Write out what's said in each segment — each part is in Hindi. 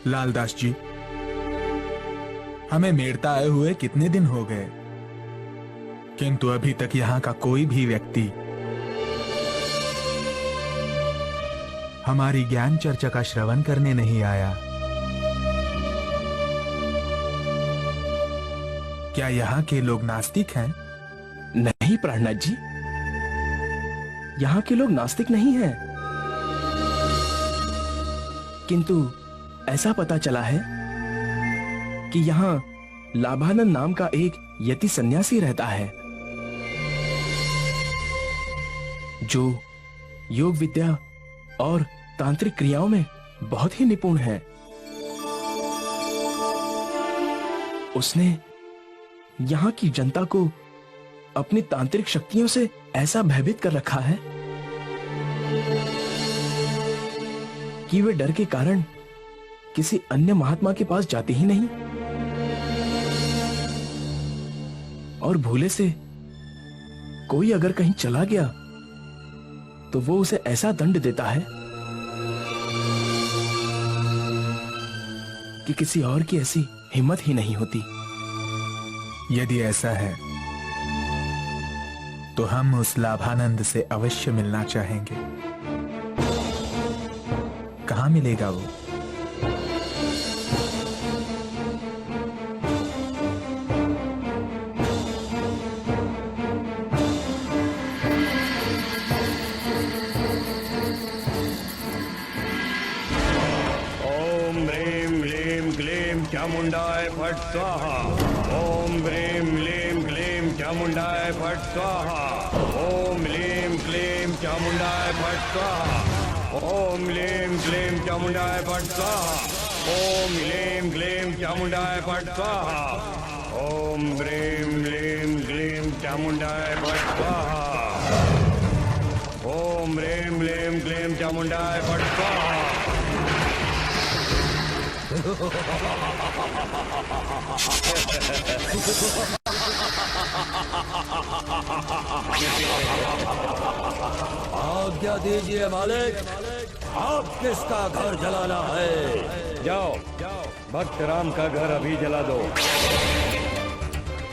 लालदास जी, हमें मेड़ता आए हुए कितने दिन हो गए, किंतु अभी तक यहाँ का कोई भी व्यक्ति हमारी ज्ञान चर्चा का श्रवण करने नहीं आया। क्या यहाँ के लोग नास्तिक हैं? नहीं प्राणनाथ जी, यहाँ के लोग नास्तिक नहीं हैं, किंतु ऐसा पता चला है कि यहाँ लाभानंद नाम का एक यति सन्यासी रहता है जो योग विद्या और तांत्रिक क्रियाओं में बहुत ही निपुण है। उसने यहाँ की जनता को अपनी तांत्रिक शक्तियों से ऐसा भयभीत कर रखा है कि वे डर के कारण किसी अन्य महात्मा के पास जाते ही नहीं, और भूले से कोई अगर कहीं चला गया तो वो उसे ऐसा दंड देता है कि किसी और की ऐसी हिम्मत ही नहीं होती। यदि ऐसा है तो हम उस लाभानंद से अवश्य मिलना चाहेंगे। कहाँ मिलेगा वो? ओम ह्रीं क्लीं क्लीं चामुंडाय फट स्वाहा। ओम ह्रीं क्लीं क्लीं चामुंडाय फट स्वाहा। ओम ह्रीं क्लीं चामुंडाय फट स्वाहा। ओम ह्रीं क्लीं चामुंडाय फट स्वाहा। ओम ह्रीं क्लीं चामुंडाय फट स्वाहा। ओम ह्रीं क्लीं क्लीं चामुंडाय फट स्वाहा। ओम ह्रीं क्लीं क्लीं चामुंडाय फट स्वाहा। आज्ञा दीजिए मालिक, आप किसका घर जलाना है? जाओ, भक्त राम का घर अभी जला दो।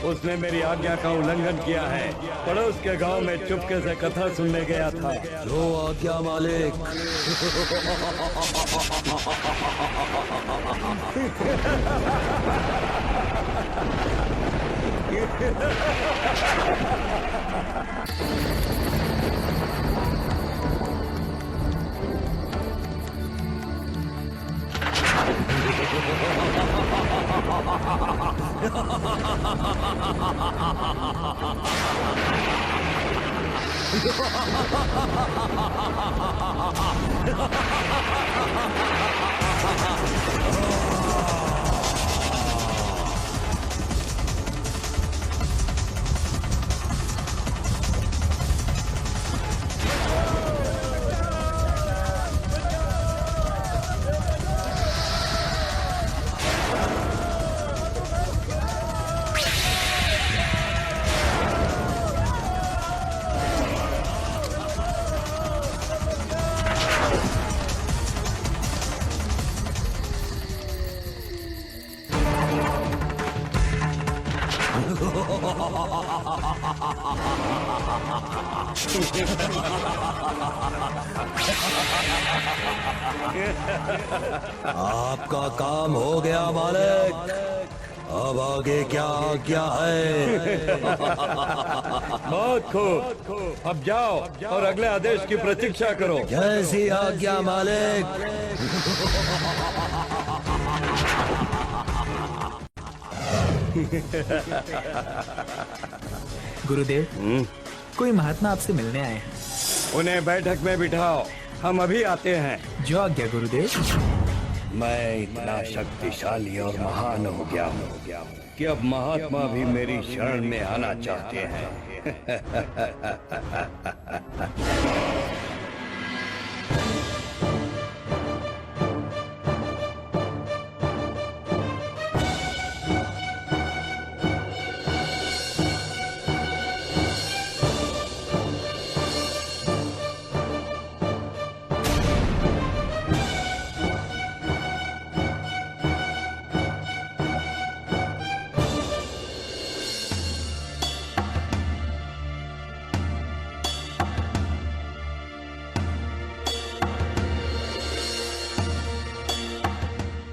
उसने मेरी आज्ञा का उल्लंघन किया है। पड़ोस के गांव में चुपके से कथा सुनने गया था। जो आज्ञा मालिक। आपका काम हो गया मालिक, अब आगे क्या आज्ञा है? बहुत खूब, अब जाओ और अगले आदेश की प्रतीक्षा करो। जैसी आज्ञा मालिक। गुरुदेव, कोई महात्मा आपसे मिलने आए हैं। उन्हें बैठक में बिठाओ, हम अभी आते हैं। जो आज्ञा गुरुदेव। मैं इतना शक्तिशाली और महान हो गया हूँ कि अब महात्मा भी मेरी शरण में आना चाहते हैं।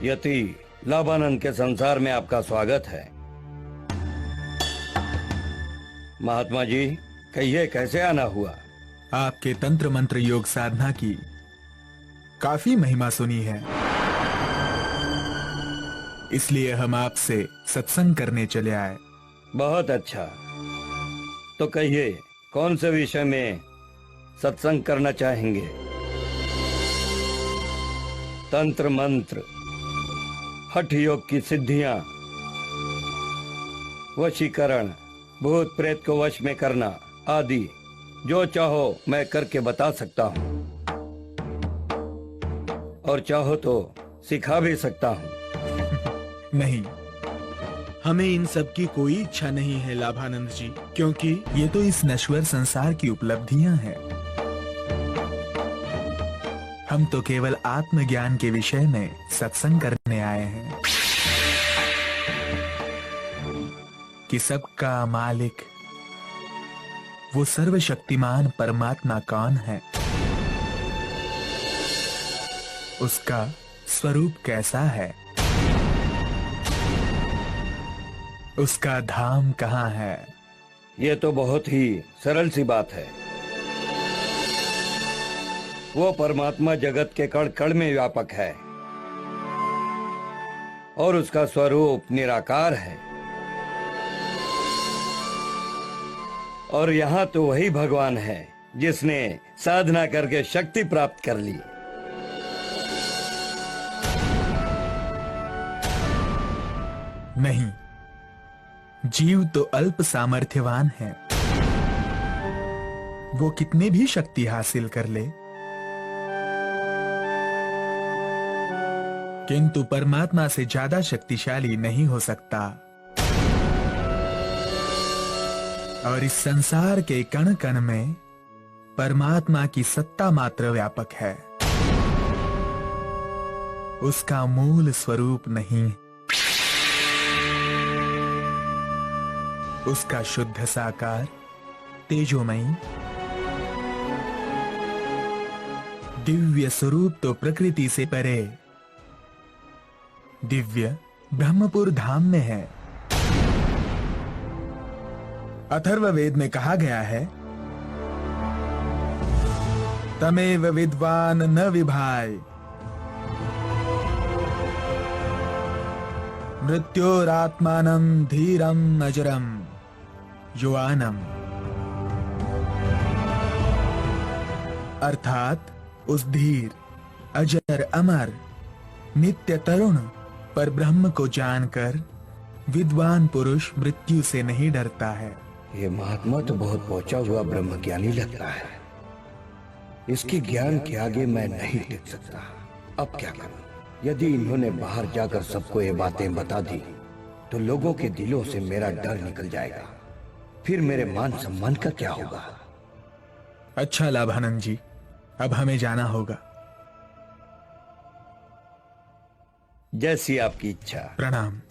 यति लाभानंद के संसार में आपका स्वागत है। महात्मा जी, कहिए कैसे आना हुआ? आपके तंत्र मंत्र योग साधना की काफी महिमा सुनी है, इसलिए हम आपसे सत्संग करने चले आए। बहुत अच्छा, तो कहिए कौन से विषय में सत्संग करना चाहेंगे? तंत्र मंत्र, हठ योग की सिद्धियां, वशीकरण, भूत प्रेत को वश में करना आदि जो चाहो मैं करके बता सकता हूँ, और चाहो तो सिखा भी सकता हूँ। नहीं, हमें इन सब की कोई इच्छा नहीं है लाभानंद जी, क्योंकि ये तो इस नश्वर संसार की उपलब्धियां हैं। हम तो केवल आत्मज्ञान के विषय में सत्संग करने आए हैं कि सबका मालिक वो सर्वशक्तिमान परमात्मा कौन है, उसका स्वरूप कैसा है, उसका धाम कहाँ है। ये तो बहुत ही सरल सी बात है। वो परमात्मा जगत के कण कण में व्यापक है और उसका स्वरूप निराकार है। और यहाँ तो वही भगवान है जिसने साधना करके शक्ति प्राप्त कर ली। नहीं, जीव तो अल्प सामर्थ्यवान है, वो कितने भी शक्ति हासिल कर ले, किंतु परमात्मा से ज्यादा शक्तिशाली नहीं हो सकता। और इस संसार के कण कण में परमात्मा की सत्ता मात्र व्यापक है, उसका मूल स्वरूप नहीं। उसका शुद्ध साकार तेजोमयी दिव्य स्वरूप तो प्रकृति से परे दिव्य ब्रह्मपुर धाम में है। अथर्ववेद में कहा गया है, तमेव विद्वान न विभाय मृत्योरात्मानं धीरम अजरम युवानम। अर्थात उस धीर, अजर, अमर, नित्य तरुण पर ब्रह्म को जानकर विद्वान पुरुष मृत्यु से नहीं डरता है। ये महात्मा तो बहुत पहुंचा हुआ ब्रह्मज्ञानी लगता है। इसके ज्ञान के आगे मैं नहीं टिक सकता। अब क्या करूं? यदि इन्होंने बाहर जाकर सबको ये बातें बता दी तो लोगों के दिलों से मेरा डर निकल जाएगा। फिर मेरे मान सम्मान का क्या होगा? अच्छा लाभानंद जी, अब हमें जाना होगा। जैसी आपकी इच्छा। प्रणाम।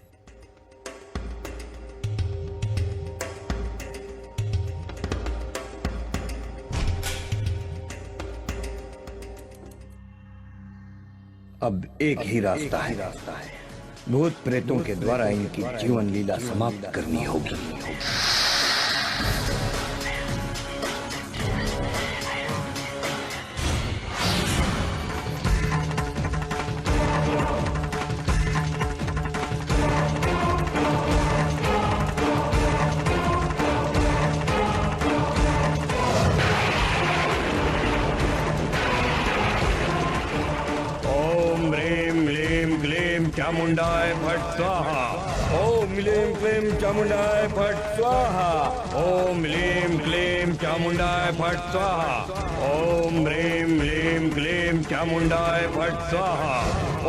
अब एक ही रास्ता है, भूत प्रेतों के द्वारा इनकी जीवन लीला समाप्त करनी होगी। चामुंडाय फट स्वाहा। ओम लीम क्लीम चामुंडाय फट स्वाहा। ओम लीम क्लीम चामुंडाय फट स्वाहा। ओम ह्रीम लीम क्लीम चामुंडाय फट स्वाहा।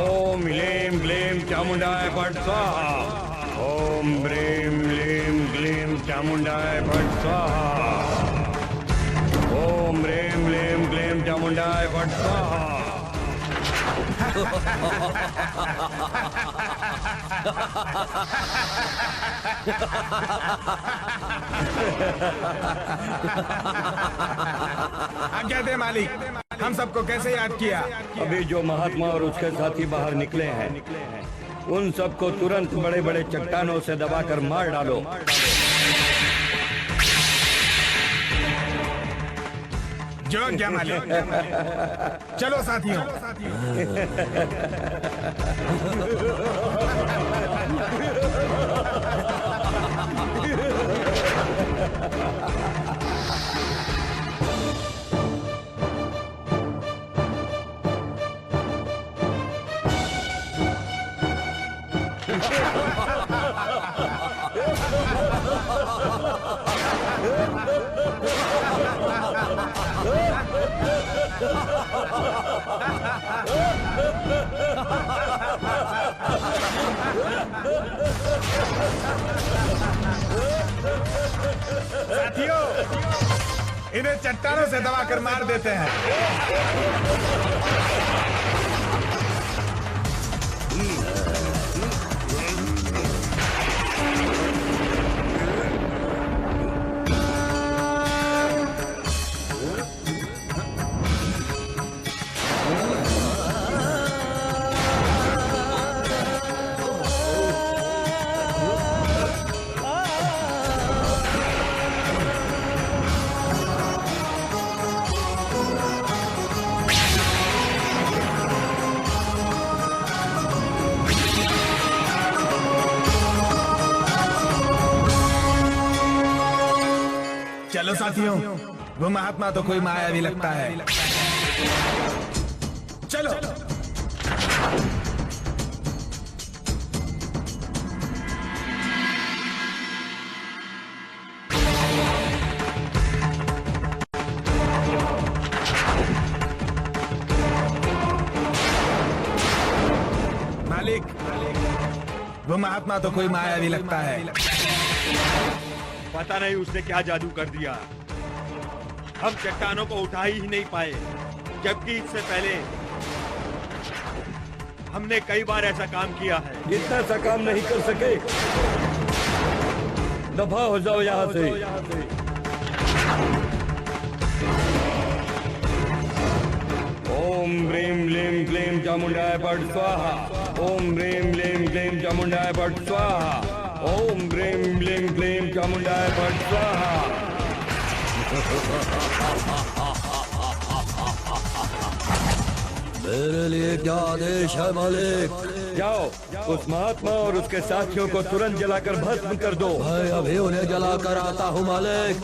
ओम लीम क्लीम चामुंडाय फट स्वाहा। ओम ह्रीम लीम क्लीम चामुंडाय फट स्वाहा। ओम ह्रीम लीम क्लीम चामुंडाय फट स्वाहा। आज्ञा दे मालिक, हम सबको कैसे याद किया? अभी जो महात्मा और उसके साथी बाहर निकले हैं, उन सबको तुरंत बड़े बड़े चट्टानों से दबाकर मार डालो। जो आज्ञा मालिक। चलो साथियों। साथियों, इन्हें चट्टानों से दबाकर मार देते हैं। चलो साथियों, वो महात्मा तो कोई मायावी लगता है। चलो। मालिक, वो महात्मा तो कोई मायावी लगता है। पता नहीं उसने क्या जादू कर दिया, हम चट्टानों को उठा ही नहीं पाए, जबकि इससे पहले हमने कई बार ऐसा काम किया है। इतना सा काम नहीं कर सके। दफा हो जाओ यहाँ से। ओम ह्रीम लीम क्लीम चामुंडाय फट स्वाहा। ओम ह्रीम लीम क्लीम चामुंडाय फट स्वाहा। ओम ह्रीम लीम क्लीम चामुंडाय फट स्वाहा। मेरे लिए क्या आदेश है मालिक? जाओ, उस महात्मा और उसके साथियों को तुरंत जलाकर भस्म कर दो। मैं अभी उन्हें जलाकर आता हूँ मालिक।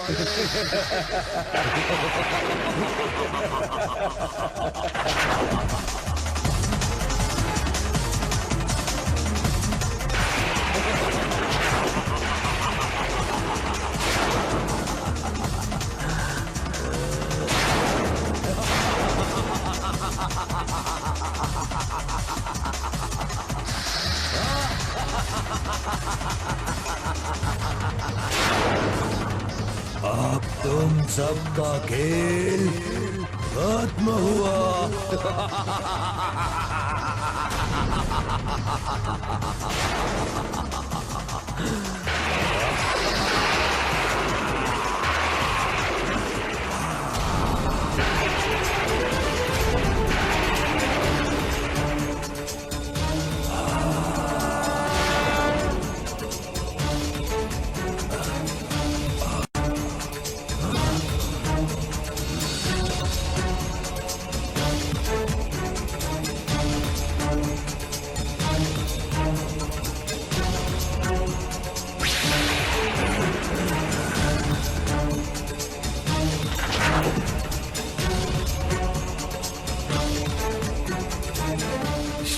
अब तुम सबका खेल खत्म हुआ।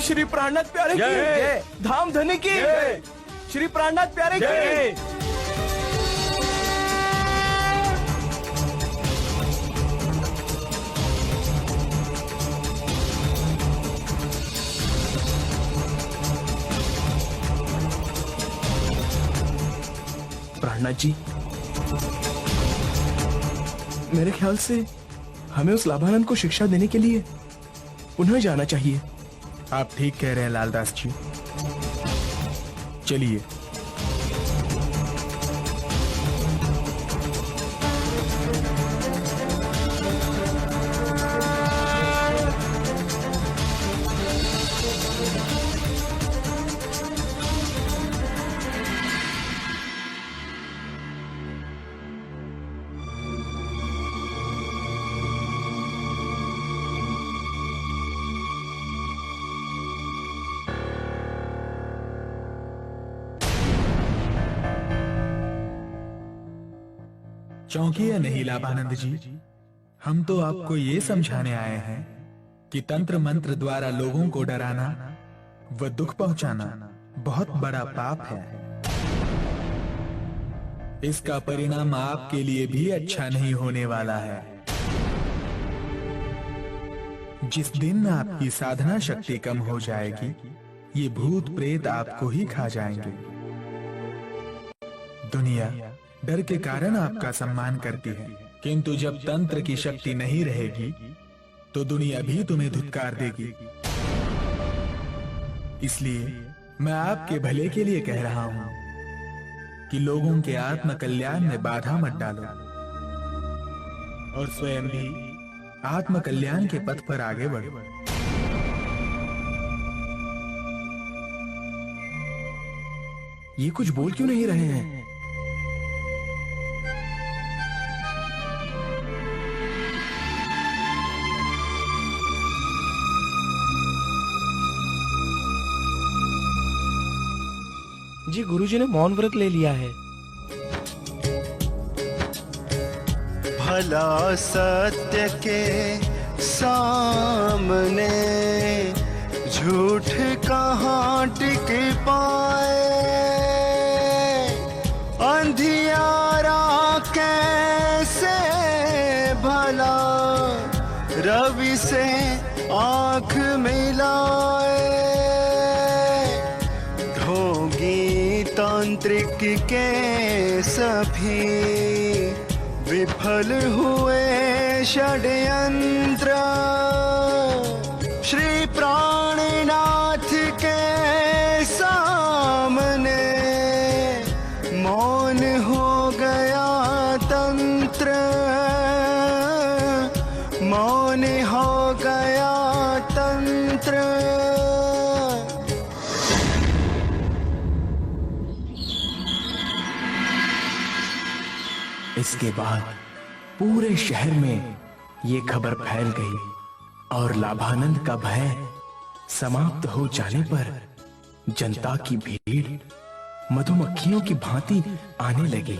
श्री प्राणनाथ प्यारे की जय। धाम धनी की जय। श्री प्राणनाथ प्यारे की जय। प्राणनाथ जी, मेरे ख्याल से हमें उस लाभानंद को शिक्षा देने के लिए पुनः जाना चाहिए। आप ठीक कह रहे हैं लालदास जी। चलिए। चौंकिए नहीं लाभानंद जी, हम तो आपको ये समझाने आए हैं कि तंत्र मंत्र द्वारा लोगों को डराना व दुख पहुंचाना बहुत बड़ा पाप है। इसका परिणाम आपके लिए भी अच्छा नहीं होने वाला है। जिस दिन आपकी साधना शक्ति कम हो जाएगी, ये भूत प्रेत आपको ही खा जाएंगे। दुनिया डर के कारण आपका सम्मान करती है, किंतु जब तंत्र की शक्ति नहीं रहेगी तो दुनिया भी तुम्हें धुतकार देगी। इसलिए मैं आपके भले के लिए कह रहा हूं कि लोगों के आत्म कल्याण में बाधा मत डालो और स्वयं भी आत्म कल्याण के पथ पर आगे बढ़ो। ये कुछ बोल क्यों नहीं रहे हैं? जी गुरुजी ने मौन व्रत ले लिया है। भला सत्य के सामने झूठ कहाँ टिक पाए, अंधियारा कैसे भला रवि से आंख मिलाए। ढोंगी तांत्रिक के सभी विफल हुए षड्यंत्र, श्री प्राणनाथ के सामने मौन हो गया तंत्र, मौन हो गया तंत्र। इसके बाद पूरे शहर में ये खबर फैल गई और लाभानंद का भय समाप्त हो जाने पर जनता की भीड़ मधुमक्खियों की भांति आने लगी।